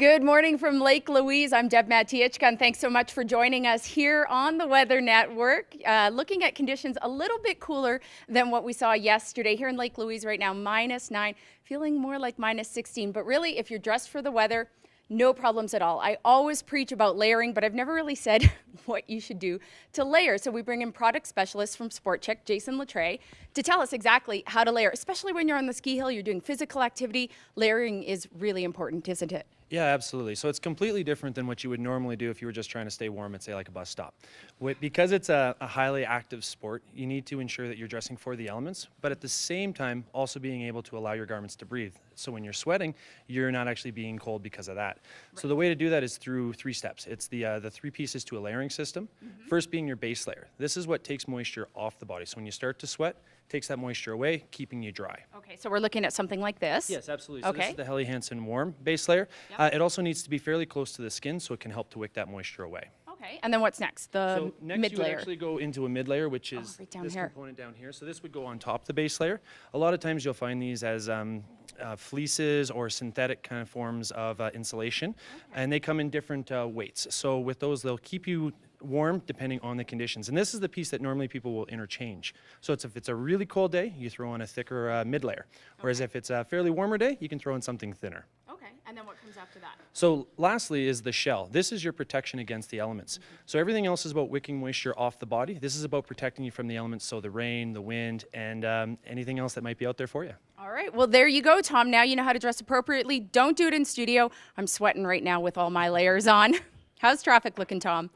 Good morning from Lake Louise. I'm Deb Matiechka, and thanks so much for joining us here on the Weather Network. Looking at conditions a little bit cooler than what we saw yesterday. Here in Lake Louise right now, -9, feeling more like -16. But really, if you're dressed for the weather, no problems at all. I always preach about layering, but I've never really said what you should do to layer. So we bring in product specialist from SportChek, Jason Latray, to tell us exactly how to layer, especially when you're on the ski hill, you're doing physical activity. Layering is really important, isn't it? Yeah, absolutely. So it's completely different than what you would normally do if you were just trying to stay warm at, say, like a bus stop. Because it's a highly active sport, you need to ensure that you're dressing for the elements, but at the same time, also being able to allow your garments to breathe. So when you're sweating, you're not actually being cold because of that. Right. So the way to do that is through 3 steps. It's the 3 pieces to a layering system. First being your base layer. This is what takes moisture off the body. So when you start to sweat, takes that moisture away, keeping you dry. Okay, so we're looking at something like this. Yes, absolutely. So okay. This is the Helly Hansen Warm base layer. Yep. It also needs to be fairly close to the skin so it can help to wick that moisture away. Okay, and then what's next? The so next mid you would layer. actually go into a mid layer, which is right down this here. component down here. So this would go on top of the base layer. A lot of times you'll find these as fleeces or synthetic kind of forms of insulation, and they come in different weights. So with those, they'll keep you warm depending on the conditions. And this is the piece that normally people will interchange. So if it's a really cold day, you throw on a thicker mid layer. Whereas if it's a fairly warmer day, you can throw in something thinner. Okay, and then what comes after that? So lastly is the shell. This is your protection against the elements. So everything else is about wicking moisture off the body. This is about protecting you from the elements, so the rain, the wind, and anything else that might be out there for you. All right, well, there you go, Tom. Now you know how to dress appropriately. Don't do it in studio. I'm sweating right now with all my layers on. How's traffic looking, Tom?